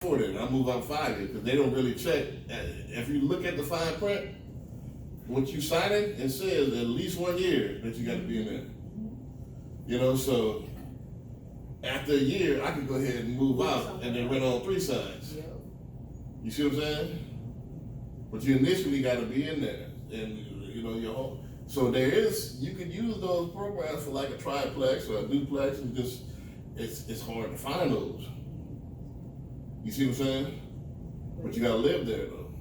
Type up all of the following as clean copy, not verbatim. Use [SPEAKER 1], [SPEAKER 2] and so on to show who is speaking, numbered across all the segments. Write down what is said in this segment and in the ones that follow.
[SPEAKER 1] for that. I move out 5 years because they don't really check. If you look at the fine print, what you sign it says at least 1 year that you got to be in there. You know, so after a year, I could go ahead and move out and then rent on 3 sides. You see what I'm saying? But you initially got to be in there, and you know your home. So you can use those programs for like a triplex or a duplex, and just it's hard to find those. You see what I'm saying? But you gotta live there though,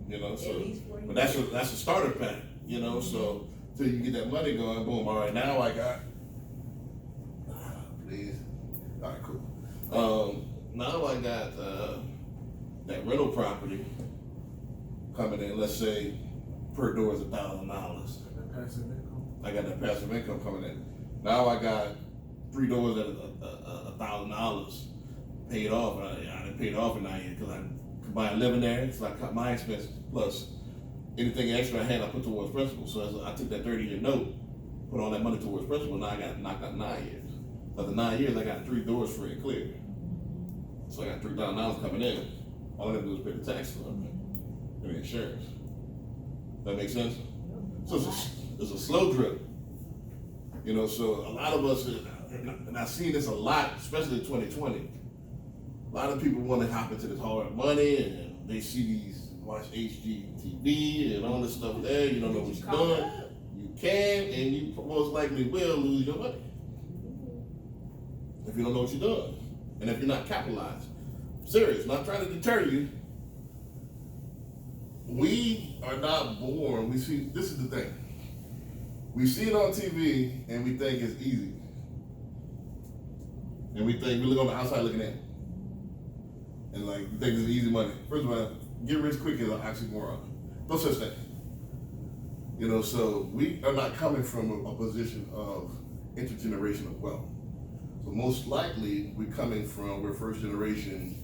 [SPEAKER 1] you know. So, but that's a starter pack, you know. So till you get that money going, boom. All right, now I got. Please. All right, cool. Now I got that rental property coming in. Let's say per door is $1,000. I got that passive income coming in. Now I got 3 doors at $1,000 paid off. I didn't pay it off in 9 years because I combined living there, so I cut my expenses plus anything extra I had I put towards principal. So I took that 30-year note, put all that money towards principal. Now I got knocked out 9 years. After 9 years, I got 3 doors free and clear. So I got $3,000 coming in. All I got to do is pay the tax for it and the insurance. That makes sense? So it's a slow drip. You know, so a lot of us, and I've seen this a lot, especially in 2020. A lot of people want to hop into this hard money, and they see watch HGTV and all this stuff there. You don't know what you're doing. You can, and you most likely will lose your money if you don't know what you're doing, and if you're not capitalized. Serious, not trying to deter you. We are not born. We see. This is the thing. We see it on TV, and we think it's easy, and we look on the outside looking in. And like, you think it's easy money. First of all, get rich quick is an oxymoron. No such thing. You know, so we are not coming from a position of intergenerational wealth. So most likely, we're first generation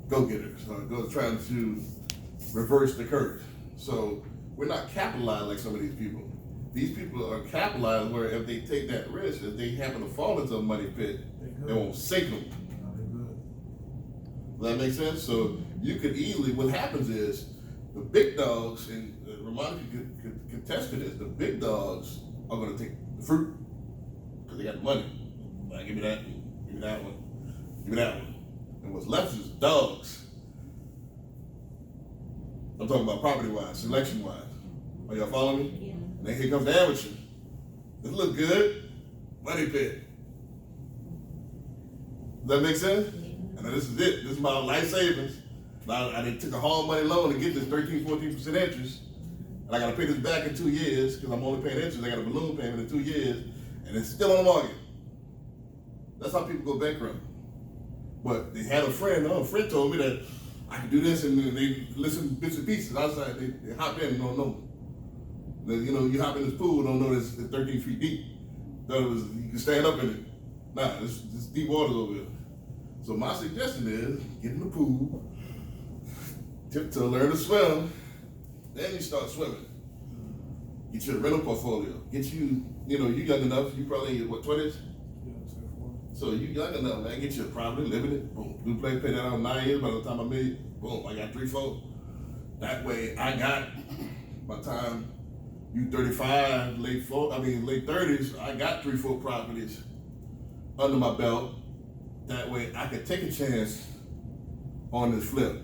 [SPEAKER 1] go-getters, trying to reverse the curve. So we're not capitalized like some of these people. These people are capitalized where if they take that risk, if they happen to fall into a money pit, they won't sink them. Does that make sense? So you could easily, what happens is the big dogs, and Ramona could contest to this, the big dogs are going to take the fruit because they got the money. Like, give me that one, give me that one. And what's left is dogs. I'm talking about property-wise, selection-wise. Are y'all following me?
[SPEAKER 2] Yeah.
[SPEAKER 1] And then here comes the amateur. This look good, money pit. Does that make sense? And this is it. This is my life savings. Now I took a home money loan to get this 13-14% interest. And I got to pay this back in 2 years because I'm only paying interest. I got a balloon payment in 2 years. And it's still on the market. That's how people go bankrupt. But they had a friend told me that I could do this, and they listen bits and pieces outside. They hop in and don't know. You know, you hop in this pool, don't know it's 13 feet deep. Thought it was, you can stand up in it. Nah, it's deep water over there. So my suggestion is, get in the pool, to learn to swim, then you start swimming. Get your rental portfolio. Get you know, you young enough, you probably, what, 20s? So you young enough, man, get your property, live in it, boom. Duplex, pay that out 9 years, by the time I made it, boom, I got 3, 4. That way I got, by the time you 35, late 30s, I got 3, 4 properties under my belt. That way I could take a chance on this flip.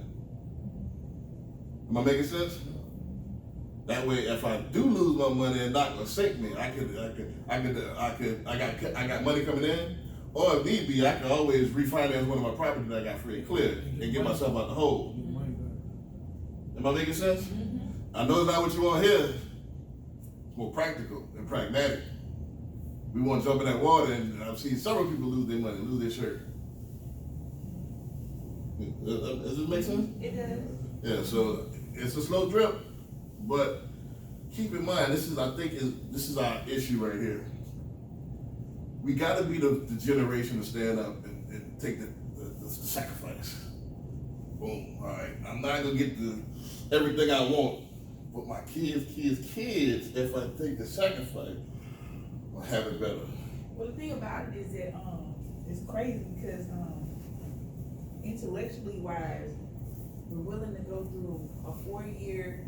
[SPEAKER 1] Am I making sense? That way, if I do lose my money, it's not gonna sink me. I got money coming in, or if need be, I can always refinance one of my properties that I got free and clear and get myself out the hole. Am I making sense? I know it's not what you want here. It's more practical and pragmatic. We want to jump in that water, and I've seen several people lose their money, lose their shirt. Does this make sense?
[SPEAKER 2] It does.
[SPEAKER 1] Yeah, so it's a slow drip, but keep in mind, this is our issue right here. We got to be the generation to stand up and take the sacrifice. Boom, all right. I'm not going to get everything I want, but my kids, if I take the sacrifice, I'll have it better.
[SPEAKER 2] Well, the thing about it is that it's crazy because intellectually wise, we're willing to go through a 4-year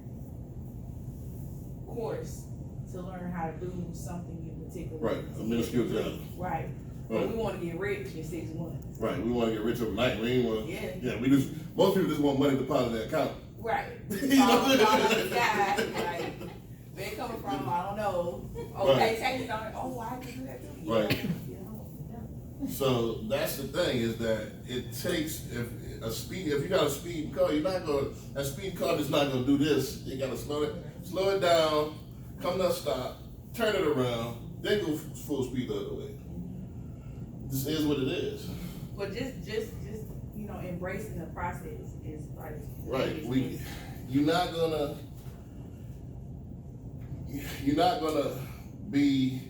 [SPEAKER 2] course to learn how to do something in particular.
[SPEAKER 1] Right, a minuscule job.
[SPEAKER 2] Right. But we wanna get rich in 6 months.
[SPEAKER 1] Right, we wanna get rich overnight, we ain't wanna,
[SPEAKER 2] Yeah.
[SPEAKER 1] we just, most people just want money deposited in their account.
[SPEAKER 2] Right.
[SPEAKER 1] You know?
[SPEAKER 2] All the guy, like, where it coming from, I don't know. Okay, take it on, oh, I can do that too.
[SPEAKER 1] Right.
[SPEAKER 2] Yeah.
[SPEAKER 1] So that's the thing, is that it takes, if you got a speed car, a speed car is not gonna do this. You gotta slow it down, come to a stop, turn it around, then go full speed the other way. This is what it is.
[SPEAKER 2] But just embracing the process is like.
[SPEAKER 1] Right, you're not gonna be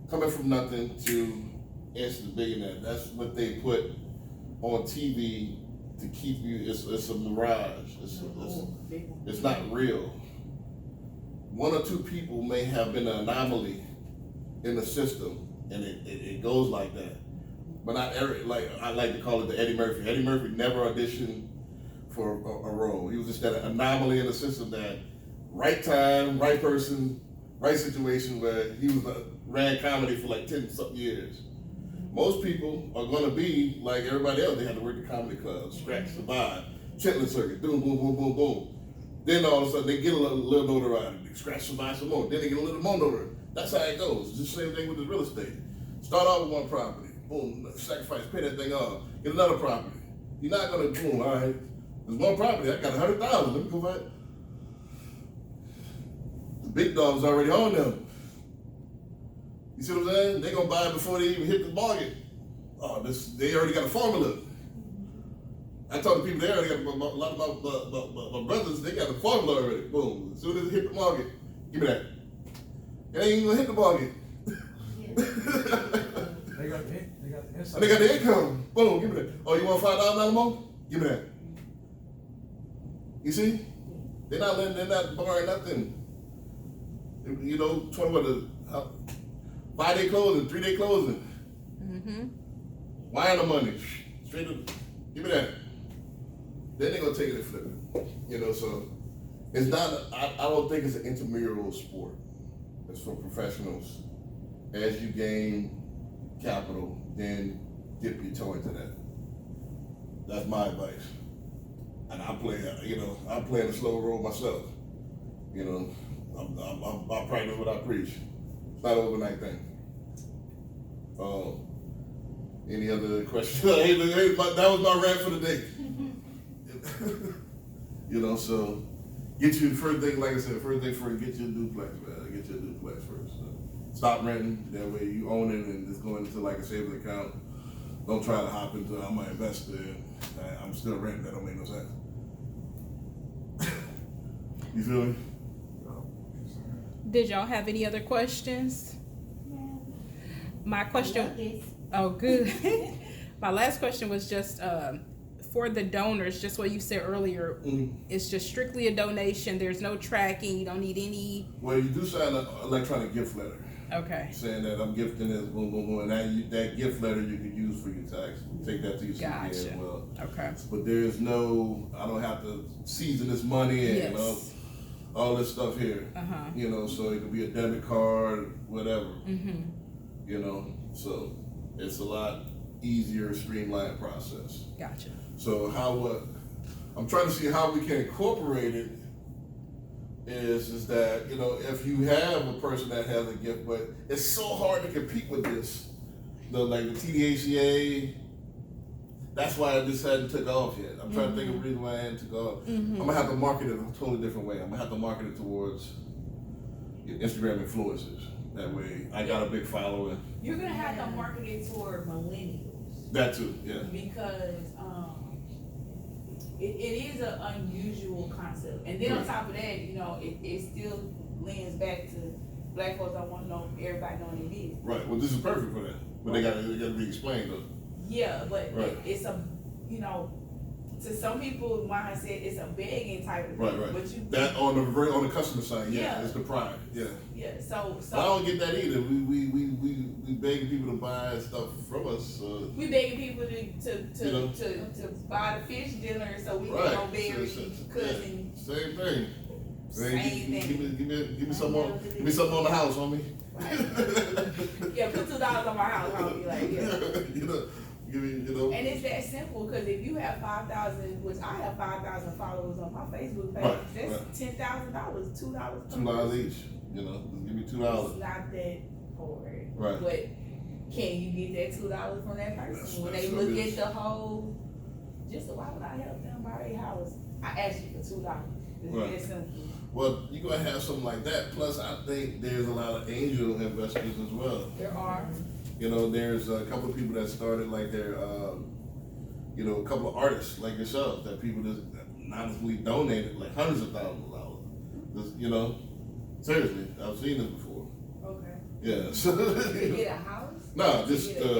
[SPEAKER 1] coming from nothing to instant billionaire. That's what they put on TV to keep you. It's a mirage. It's not real. 1 or 2 people may have been an anomaly in the system, and it goes like that. But not every, like I like to call it the Eddie Murphy. Eddie Murphy never auditioned for a role. He was just that anomaly in the system, that right time, right person, right situation, where he ran comedy for like 10-something years. Most people are gonna be like everybody else. They have to work the comedy clubs, scratch, survive, Chitlin circuit, boom, boom, boom, boom, boom. Then all of a sudden they get a little notoriety, they scratch, survive some more. Then they get a little more notoriety. That's how it goes. It's just the same thing with the real estate. Start off with one property, boom, sacrifice, pay that thing off, get another property. You're not gonna, boom, all right, there's one property, I got 100,000, let me go back. The big dog's already on them. You see what I'm saying? They gonna buy it before they even hit the market. Oh, they already got a formula. I talk to people, they already got a lot of my brothers, they got a formula already. Boom, as soon as it hit the market, give me that. It ain't even gonna hit the market.
[SPEAKER 3] They got the inside.
[SPEAKER 1] And they got the income. Boom, give me that. Oh, you want $5,000 more? Give me that. You see? They're not borrowing nothing. 5-day closing, 3-day closing.
[SPEAKER 4] Mm-hmm.
[SPEAKER 1] Wire the money. Straight up. Give me that. Then they're gonna take it and flip it. So it's not, I don't think it's an intramural sport. It's for professionals. As you gain capital, then dip your toe into that. That's my advice. And I play in a slow roll myself. I practice what I preach. It's not an overnight thing. Any other questions? That was my rant for the day. So get you first thing, like I said, get your duplex, man. Get your duplex first. Stop renting. That way you own it and just go into like a savings account. Don't try to hop into I'm an investor and I'm still renting. That don't make no sense. You feel me?
[SPEAKER 4] Did y'all have any other questions? My question. Oh, good. My last question was just for the donors, just what you said earlier.
[SPEAKER 1] Mm-hmm.
[SPEAKER 4] It's just strictly a donation. There's no tracking. You don't need any.
[SPEAKER 1] Well, you do sign an electronic gift letter.
[SPEAKER 4] Okay.
[SPEAKER 1] Saying that I'm gifting this, boom, boom, boom, and that gift letter you can use for your tax. Take that to your CPA as well.
[SPEAKER 4] Okay.
[SPEAKER 1] But there's no, I don't have to season this money and all this stuff here. So it could be a debit card, whatever.
[SPEAKER 4] Mm-hmm.
[SPEAKER 1] So it's a lot easier, streamlined process.
[SPEAKER 4] Gotcha.
[SPEAKER 1] So I'm trying to see how we can incorporate it. Is that if you have a person that has a gift, but it's so hard to compete with this, like the TDACA. That's why I just hadn't took off yet. I'm trying to think of a reason why I hadn't took off. I'm gonna have to market it a totally different way. I'm gonna have to market it towards Instagram influencers. That way, I got a big following.
[SPEAKER 2] You're gonna have to market it toward millennials.
[SPEAKER 1] That too, yeah.
[SPEAKER 2] Because it is an unusual concept, and then on top of that, it still lends back to black folks. I want to know everybody knowing it is.
[SPEAKER 1] Right. Well, this is perfect for that, but they got to be explained though.
[SPEAKER 2] Yeah, but
[SPEAKER 1] right.
[SPEAKER 2] it's a to some people, mindset, it's a begging type of thing.
[SPEAKER 1] Right.
[SPEAKER 2] But you,
[SPEAKER 1] That on the customer side, yeah, it's the pride, yeah.
[SPEAKER 2] yeah, so,
[SPEAKER 1] But I don't get that either. We begging people to buy stuff from us.
[SPEAKER 2] we begging people to
[SPEAKER 1] You know?
[SPEAKER 2] to buy the fish dinner so we
[SPEAKER 1] Right.
[SPEAKER 2] can go bury cousin.
[SPEAKER 1] Same thing.
[SPEAKER 2] Same thing.
[SPEAKER 1] Give me some on. Give me something on the house, homie.
[SPEAKER 2] Yeah, put $2 on my house, I'll be like, yeah.
[SPEAKER 1] You know, give me, you know.
[SPEAKER 2] And it's that simple, cause if you have 5,000, which I have 5,000 followers on my Facebook page,
[SPEAKER 1] Right,
[SPEAKER 2] that's
[SPEAKER 1] right.
[SPEAKER 2] $10,000, $2 per
[SPEAKER 1] $2 each. You know, just give me $2.
[SPEAKER 2] It's not that hard.
[SPEAKER 1] Right.
[SPEAKER 2] But can you get that $2 from that person? When they
[SPEAKER 1] That's
[SPEAKER 2] look
[SPEAKER 1] what it
[SPEAKER 2] at
[SPEAKER 1] is.
[SPEAKER 2] the whole, just why would I help them buy their house? I asked you for $2. It's
[SPEAKER 1] Right.
[SPEAKER 2] that simple.
[SPEAKER 1] Well, you're gonna have something like that. Plus, I think there's a lot of angel investors as well.
[SPEAKER 2] There are.
[SPEAKER 1] You know, there's a couple of people that started like their, you know, a couple of artists like yourself that people just anonymously donated like hundreds of thousands of dollars. Just, you know, seriously, I've seen this before.
[SPEAKER 2] Okay.
[SPEAKER 1] Yeah. So,
[SPEAKER 2] To get a house?
[SPEAKER 1] no,
[SPEAKER 2] To
[SPEAKER 1] just
[SPEAKER 2] get a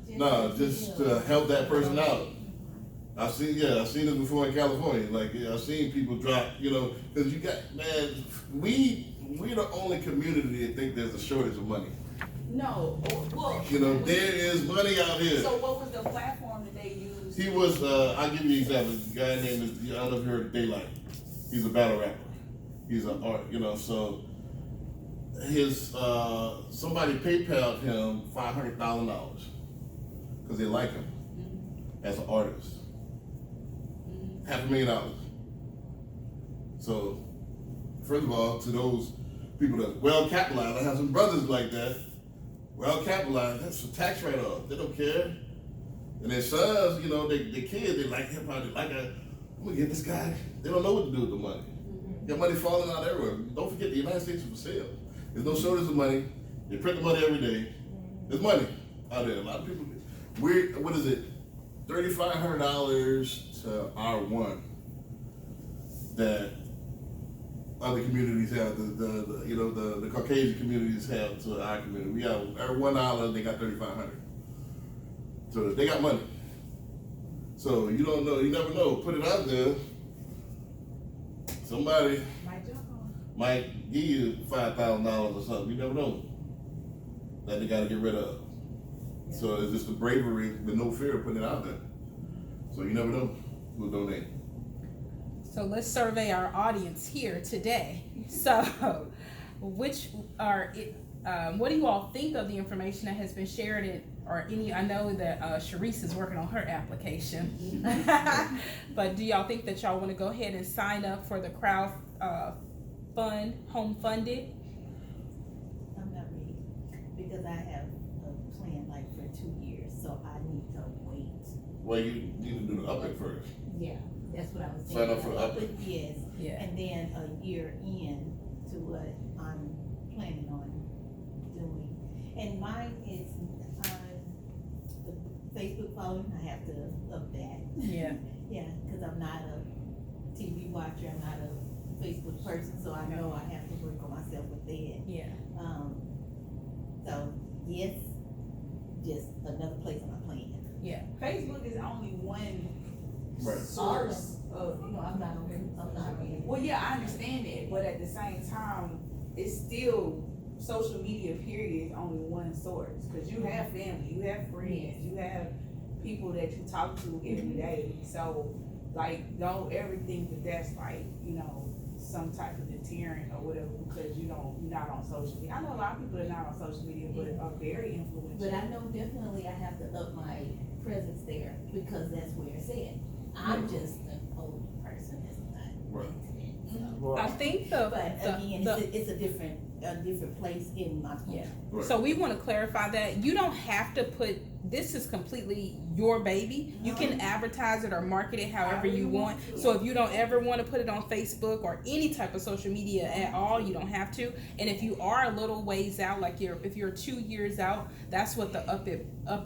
[SPEAKER 2] gallery?
[SPEAKER 1] just to help that person out. I've seen this before in California. Like, I've seen people drop, you know, because you got, man, we're the only community that think there's a shortage of money.
[SPEAKER 2] No. Well,
[SPEAKER 1] You know, there is money out here.
[SPEAKER 2] so what was the platform that they used?
[SPEAKER 1] He was, I'll give you an example. The guy named is, I don't know if you heard of Daylight. He's a battle rapper. He's an art, you know, so his, somebody PayPal'd him $500,000 because they like him as an artist. $500,000. So, first of all, to those people that's well capitalized, I have some brothers like that, well capitalized, that's a tax write-off. They don't care. And their sons, you know, they kids, they like hip hop, they like I'm gonna get this guy. They don't know what to do with the money. Got money falling out everywhere. Don't forget the United States is for sale. There's no shortage of money. They print the money every day. There's money out there. A lot of people, what is it? $3,500 to R1 that other communities have, the Caucasian communities have to our community. We have every $1, they got $3,500. So they got money. So you don't know, you never know. Put it out there. Somebody
[SPEAKER 2] Might jump on.
[SPEAKER 1] might give you $5,000 or something. You never know. That they gotta get rid of. So it's just the bravery with no fear of putting it out there. So you never know who'll donate.
[SPEAKER 4] So let's survey our audience here today. So, what do you all think of the information that has been shared? I know that Sharice is working on her application, but do y'all think that y'all want to go ahead and sign up for the crowd fund, home funded?
[SPEAKER 5] I'm not ready, because I have a plan like for 2 years, so I need to wait.
[SPEAKER 1] Well, you need to do the update first.
[SPEAKER 5] Yeah, that's what I was
[SPEAKER 1] Sign
[SPEAKER 5] saying.
[SPEAKER 1] up for the update.
[SPEAKER 5] Yes,
[SPEAKER 4] Yeah.
[SPEAKER 5] and then a year in to what I'm planning on doing. And mine is, the Facebook following, I have to up that.
[SPEAKER 4] Yeah.
[SPEAKER 5] Yeah, cause I'm not a TV watcher, I'm not a Facebook person, so I know I have to work on myself with that.
[SPEAKER 4] Yeah.
[SPEAKER 5] So yes, just another place on my plan.
[SPEAKER 4] Yeah.
[SPEAKER 2] Facebook is only one
[SPEAKER 1] Right.
[SPEAKER 2] source of,
[SPEAKER 5] No, I'm not on.
[SPEAKER 2] well, yeah, I understand that, but at the same time, it's still, social media period is only one source. Cause you have family, you have friends, you have people that you talk to every day. So, like, don't ever think that that's like, some type of deterrent or whatever because you're not on social media. I know a lot of people that are not on social media but are very influential.
[SPEAKER 5] But I know definitely I have to up my presence there because that's where it's at. I'm just an old person that's not.
[SPEAKER 1] Right.
[SPEAKER 5] So.
[SPEAKER 4] I think
[SPEAKER 5] But again, it's a different place in my plan.
[SPEAKER 4] Yeah.
[SPEAKER 1] Right.
[SPEAKER 4] So we want to clarify that you don't have to put, this is completely your baby. You can advertise it or market it however you want. So if you don't ever want to put it on Facebook or any type of social media at all, you don't have to. And if you are a little ways out, like if you're 2 years out, that's what the up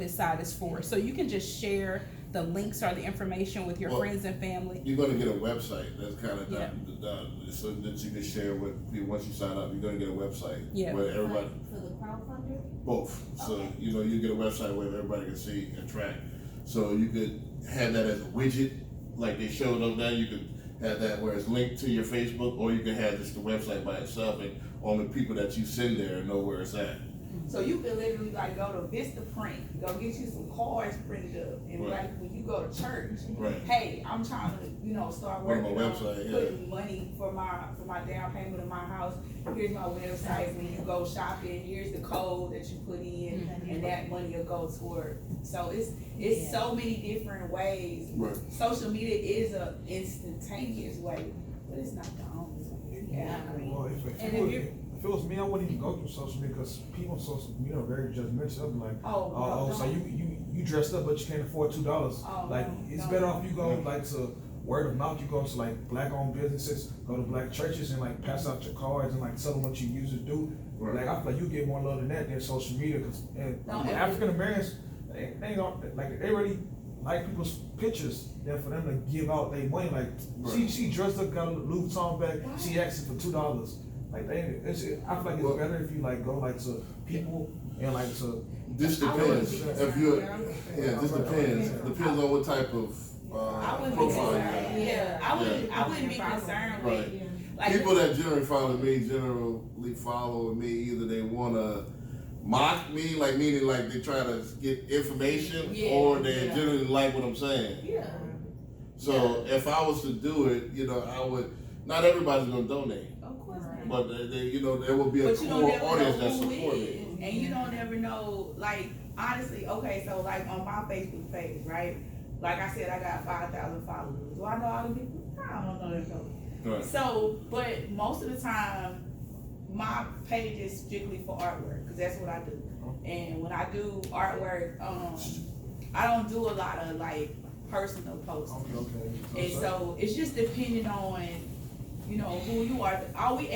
[SPEAKER 4] it side is for. So you can just share the links or the information with your friends and family.
[SPEAKER 1] You're gonna get a website that's kind of
[SPEAKER 4] Yeah.
[SPEAKER 1] so that you can share with people once you sign up. You're gonna get a website
[SPEAKER 4] Yeah.
[SPEAKER 1] where everybody,
[SPEAKER 5] For the crowdfunder?
[SPEAKER 1] both. So
[SPEAKER 5] Okay.
[SPEAKER 1] you get a website where everybody can see and track. So you could have that as a widget like they showed up there, you could have that where it's linked to your Facebook, or you can have just the website by itself, and only people that you send there know where it's at.
[SPEAKER 2] So you can literally like go to Vista Print, go get you some cards printed up, and
[SPEAKER 1] Right.
[SPEAKER 2] like when you go to church,
[SPEAKER 1] Right.
[SPEAKER 2] hey, I'm trying to, start
[SPEAKER 1] Put on
[SPEAKER 2] working
[SPEAKER 1] my
[SPEAKER 2] on
[SPEAKER 1] website, yeah.
[SPEAKER 2] putting money for my down payment of my house. Here's my website. When you go shopping, here's the code that you put in, and that money will go toward. So it's so many different ways.
[SPEAKER 1] Right.
[SPEAKER 2] Social media is a instantaneous way, but it's not the only way. Yeah, I agree.
[SPEAKER 3] Well, if
[SPEAKER 2] And
[SPEAKER 3] it
[SPEAKER 2] if
[SPEAKER 3] was,
[SPEAKER 2] you-
[SPEAKER 3] if it was me, I wouldn't even go through social media, because people on social media are very judgmental. I'm like,
[SPEAKER 2] Oh, no,
[SPEAKER 3] so you dressed up, but you can't afford $2.
[SPEAKER 2] Oh,
[SPEAKER 3] Like,
[SPEAKER 2] no,
[SPEAKER 3] it's
[SPEAKER 2] no.
[SPEAKER 3] better off you go like to word of mouth. You go to like black-owned businesses, go to black churches, and like pass out your cards and like tell them what you usually do.
[SPEAKER 1] Right.
[SPEAKER 3] Like, I feel like you get more love than that than social media, because
[SPEAKER 2] No, and-
[SPEAKER 3] African Americans, they don't like, they really like people's pictures than for them to give out their money. Like,
[SPEAKER 1] Right.
[SPEAKER 3] she dressed up, got a Louis Vuitton bag, she asked for $2. Like, I feel like it's
[SPEAKER 1] Well-
[SPEAKER 3] better if you like go like to people and like to.
[SPEAKER 1] This
[SPEAKER 2] I wouldn't
[SPEAKER 1] depends,
[SPEAKER 2] be
[SPEAKER 1] if
[SPEAKER 2] concerned.
[SPEAKER 1] you're,
[SPEAKER 2] Yeah, I'm
[SPEAKER 1] yeah, this depends on what type of,
[SPEAKER 2] I wouldn't be
[SPEAKER 1] profile you
[SPEAKER 2] concerned.
[SPEAKER 1] have.
[SPEAKER 2] Yeah, I wouldn't be concerned with.
[SPEAKER 1] Right.
[SPEAKER 2] Like,
[SPEAKER 1] People that generally follow me, either they wanna mock me, like meaning like they try to get information,
[SPEAKER 2] Yeah,
[SPEAKER 1] or they
[SPEAKER 2] yeah.
[SPEAKER 1] generally like what I'm saying.
[SPEAKER 2] Yeah.
[SPEAKER 1] So if I was to do it, I would, not everybody's gonna donate,
[SPEAKER 2] Of course not.
[SPEAKER 1] but there will be a
[SPEAKER 2] But you don't
[SPEAKER 1] core
[SPEAKER 2] never know
[SPEAKER 1] audience that
[SPEAKER 2] who
[SPEAKER 1] support
[SPEAKER 2] it
[SPEAKER 1] me.
[SPEAKER 2] is, and you don't ever know, like, honestly, okay, so like on my Facebook page, right? Like I said, I got 5,000 followers. Do I know all the people? I don't know them people.
[SPEAKER 1] Right.
[SPEAKER 2] So, but most of the time, my page is strictly for artwork, cause that's what I do. And when I do artwork, I don't do a lot of like personal posts.
[SPEAKER 3] Okay.
[SPEAKER 2] And so it's just depending on, who you are. All we